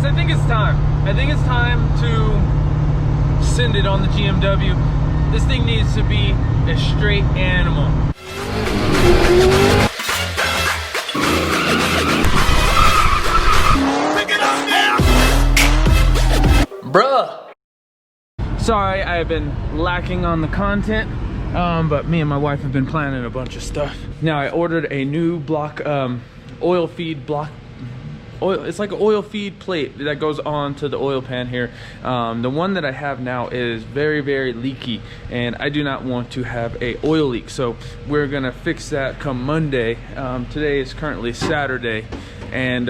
I think it's time. I think it's time to send it on the GMW. This thing needs to be a straight animal. Pick it up now! Bruh! Sorry, I have been lacking on the content, but me and my wife have been planning a bunch of stuff. Now I ordered a new block, oil feed block. It's like an oil feed plate that goes on to the oil pan here. The one that I have now is very, very leaky, and I do not want to have a oil leak. So we're gonna fix that come Monday. Today is currently Saturday, and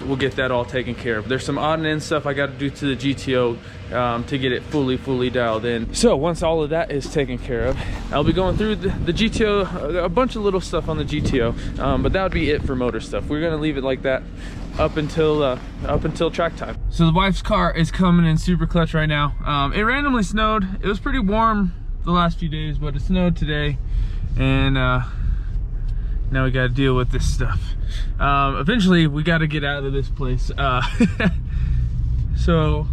we'll get that all taken care of. There's some odd and end stuff I got to do to the GTO to get it fully dialed in. So once all of that is taken care of, I'll be going through the GTO, a bunch of little stuff on the GTO, but that would be it for motor stuff. We're gonna leave it like that up until track time. So the wife's car is coming in super clutch right now. It randomly snowed. It was pretty warm the last few days, but it snowed today, and now we got to deal with this stuff. Eventually we got to get out of this place. So,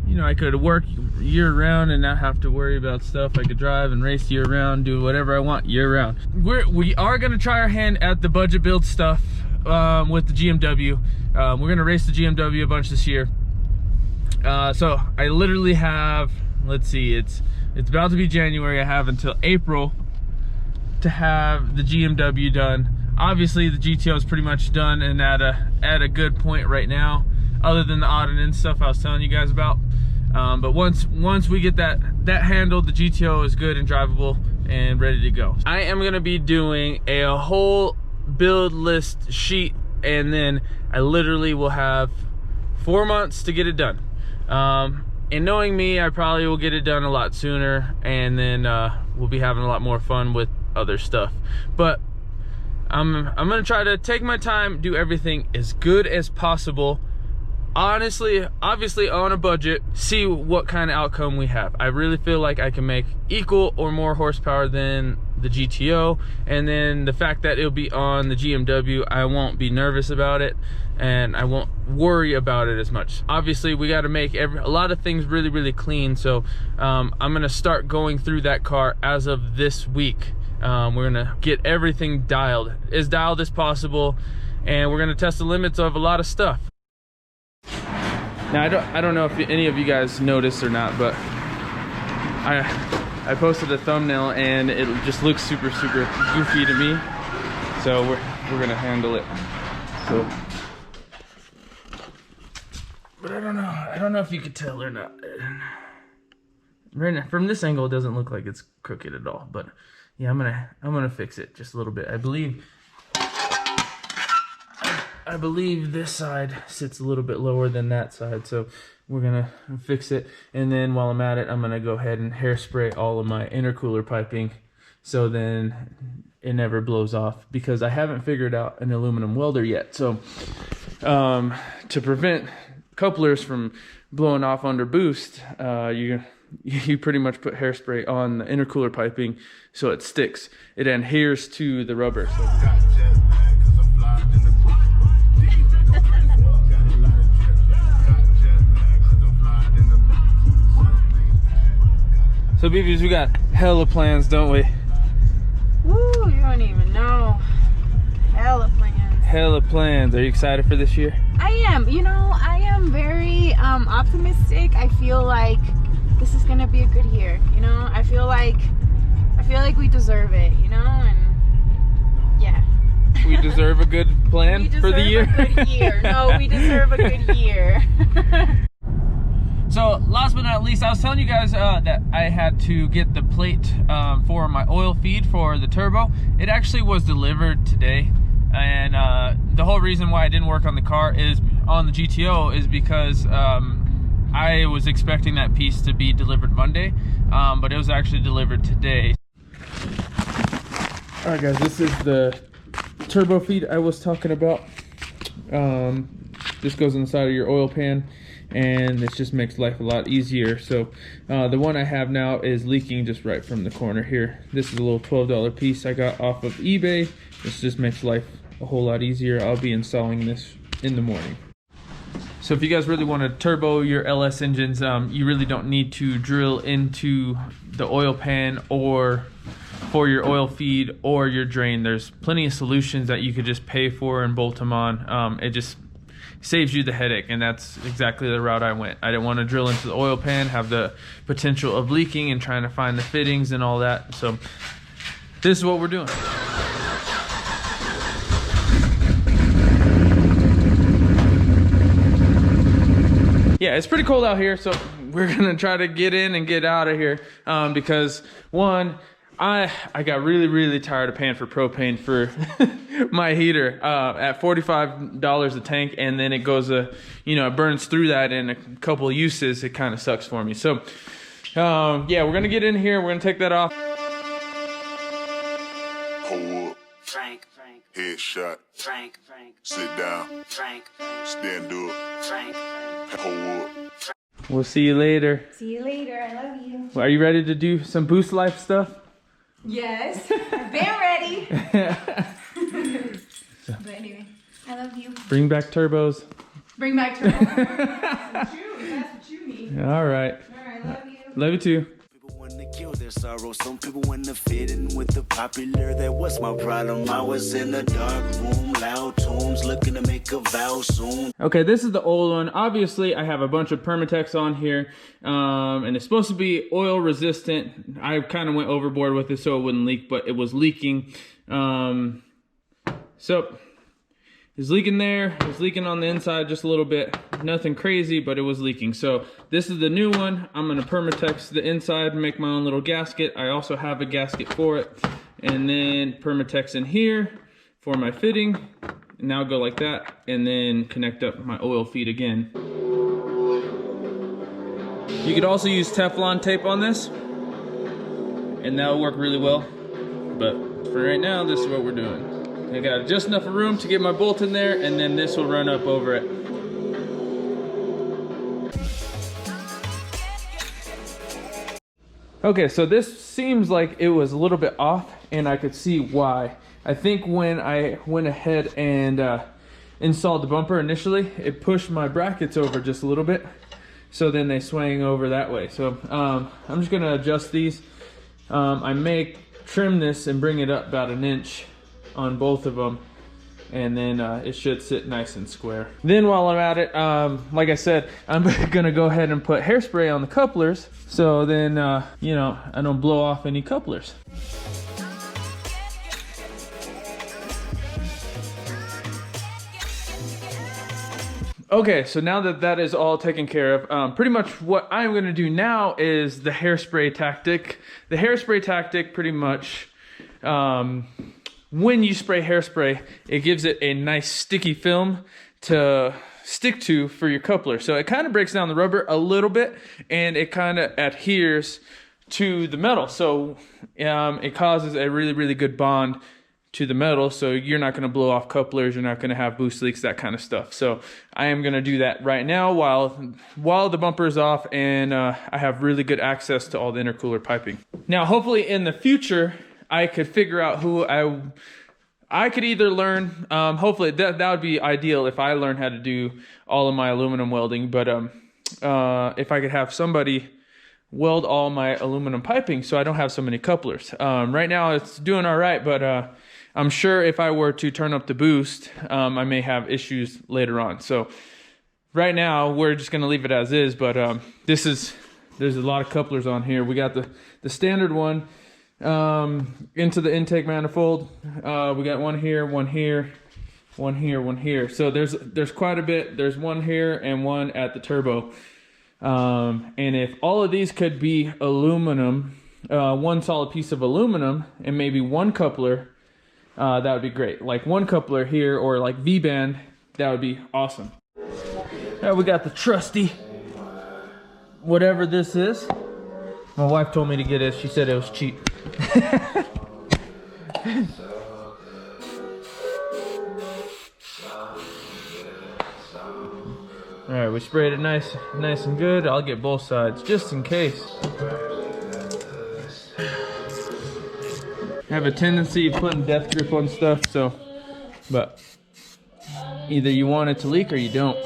you know, I could work year round and not have to worry about stuff. I could drive and race year round, do whatever I want year round. We are gonna try our hand at the budget build stuff with the GMW. We're gonna race the GMW a bunch this year. So I literally have, let's see, it's about to be January. I have until April to have the GMW done. Obviously the GTO is pretty much done and at a good point right now, other than the odd and end stuff I was telling you guys about. But once we get that handled, the GTO is good and drivable and ready to go. I am gonna be doing a whole build list sheet, and then I literally will have 4 months to get it done. And knowing me, I probably will get it done a lot sooner, and then we'll be having a lot more fun with other stuff. But I'm gonna try to take my time, do everything as good as possible. Honestly, obviously on a budget, see what kind of outcome we have. I really feel like I can make equal or more horsepower than the GTO, and then the fact that it'll be on the GMW, I won't be nervous about it and I won't worry about it as much. Obviously we got to make a lot of things really clean, so I'm gonna start going through that car as of this week. We're gonna get everything dialed as possible, and we're gonna test the limits of a lot of stuff. Now I don't know if any of you guys noticed or not, but I posted a thumbnail and it just looks super goofy to me, so we're gonna handle it. So, but I don't know if you could tell or not. Right now, from this angle, it doesn't look like it's crooked at all, but yeah, I'm gonna fix it just a little bit. I believe this side sits a little bit lower than that side, so we're gonna fix it. And then while I'm at it, I'm gonna go ahead and hairspray all of my intercooler piping, so then it never blows off, because I haven't figured out an aluminum welder yet. So to prevent couplers from blowing off under boost, you pretty much put hairspray on the intercooler piping so it sticks. It adheres to the rubber. So BBs, we got hella plans, don't we? Woo, you don't even know. Hella plans. Hella plans. Are you excited for this year? I am. You know, I am very optimistic. I feel like this is gonna be a good year. You know, I feel like we deserve it. You know, and yeah. We deserve a good plan for the year. A good year. No, we deserve a good year. So last but not least, I was telling you guys that I had to get the plate for my oil feed for the turbo. It actually was delivered today, and the whole reason why I didn't work on the car is on the GTO is because I was expecting that piece to be delivered Monday, but it was actually delivered today. All right guys, this is the turbo feed I was talking about. This goes inside of your oil pan, and this just makes life a lot easier. So the one I have now is leaking just right from the corner here. This is a little $12 piece I got off of eBay. This just makes life a whole lot easier. I'll be installing this in the morning. So if you guys really want to turbo your LS engines, you really don't need to drill into the oil pan or for your oil feed or your drain. There's plenty of solutions that you could just pay for and bolt them on. It just saves you the headache, and that's exactly the route I went. I didn't want to drill into the oil pan, have the potential of leaking and trying to find the fittings and all that. So this is what we're doing. Yeah, it's pretty cold out here, so we're gonna try to get in and get out of here because one, I got really tired of paying for propane for my heater at $45 a tank, and then it goes you know, it burns through that in a couple of uses. It kind of sucks for me. So yeah, we're gonna get in here, we're gonna take that off. Hold up. Frank. Headshot. Frank. Sit down. Frank. Stand up. Frank. Hold up. We'll see you later. See you later. I love you. Are you ready to do some Boost Life stuff? Yes, I've been ready. But anyway, I love you. Bring back turbos. Bring back turbo. That's what you need. All right. All right, love you. Love you too. People want to kill their sorrow. Some people want to fit in with the popular. That was my problem. I was in a dark room, loud tunes, looking to make a vow soon. Okay, this is the old one. Obviously, I have a bunch of Permatex on here, and it's supposed to be oil resistant. I kind of went overboard with it so it wouldn't leak, but it was leaking. So it's leaking there. It's leaking on the inside just a little bit. Nothing crazy, but it was leaking. So this is the new one. I'm gonna Permatex the inside and make my own little gasket. I also have a gasket for it, and then Permatex in here for my fitting. And now go like that, and then connect up my oil feed again. You could also use Teflon tape on this, and that'll work really well. But for right now, this is what we're doing. I got just enough room to get my bolt in there, and then this will run up over it. Okay, so this seems like it was a little bit off, and I could see why. I think when I went ahead and installed the bumper initially, it pushed my brackets over just a little bit, so then they swang over that way. So I'm just gonna adjust these. I may trim this and bring it up about an inch on both of them, and then it should sit nice and square. Then while I'm at it, like I said, I'm gonna go ahead and put hairspray on the couplers, so then you know, I don't blow off any couplers. Okay, so now that that is all taken care of, pretty much what I'm gonna do now is the hairspray tactic. The hairspray tactic pretty much, when you spray hairspray, it gives it a nice sticky film to stick to for your coupler. So it kind of breaks down the rubber a little bit, and it kind of adheres to the metal. So it causes a really good bond to the metal, so you're not going to blow off couplers, you're not going to have boost leaks, that kind of stuff. So I am going to do that right now while the bumper is off, and I have really good access to all the intercooler piping. Now hopefully in the future I could figure out who I could either learn, hopefully that would be ideal if I learned how to do all of my aluminum welding, but if I could have somebody weld all my aluminum piping so I don't have so many couplers. Right now it's doing all right, but I'm sure if I were to turn up the boost, I may have issues later on. So right now we're just gonna leave it as is, but there's a lot of couplers on here. We got the standard one into the intake manifold. We got one here, one here, one here, one here. So there's quite a bit. There's one here and one at the turbo. And if all of these could be aluminum, one solid piece of aluminum and maybe one coupler, that would be great. Like one coupler here, or like V-band, that would be awesome. We got the trusty, whatever this is. My wife told me to get it. She said it was cheap. All right, we sprayed it nice and good. I'll get both sides just in case. I have a tendency of putting death grip on stuff, but either you want it to leak or you don't.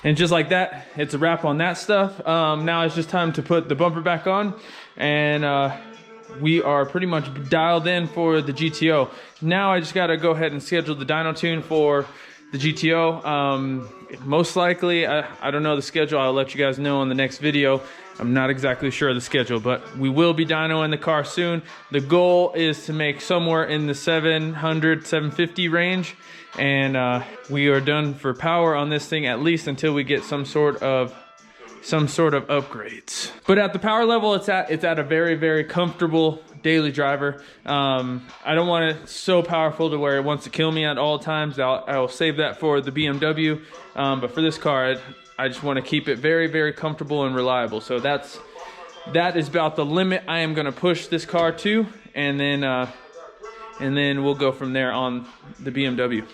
And just like that, it's a wrap on that stuff. Now it's just time to put the bumper back on, and we are pretty much dialed in for the GTO. Now I just gotta go ahead and schedule the dyno tune for the GTO. Most likely, I don't know the schedule. I'll let you guys know in the next video. I'm not exactly sure of the schedule, but we will be dynoing the car soon. The goal is to make somewhere in the 700, 750 range, and we are done for power on this thing, at least until we get some sort of upgrades. But at the power level it's at a very, very comfortable daily driver. I don't want it so powerful to where it wants to kill me at all times. I will save that for the BMW, but for this car I just want to keep it very, very comfortable and reliable. So that is about the limit I am going to push this car to, and then we'll go from there on the BMW.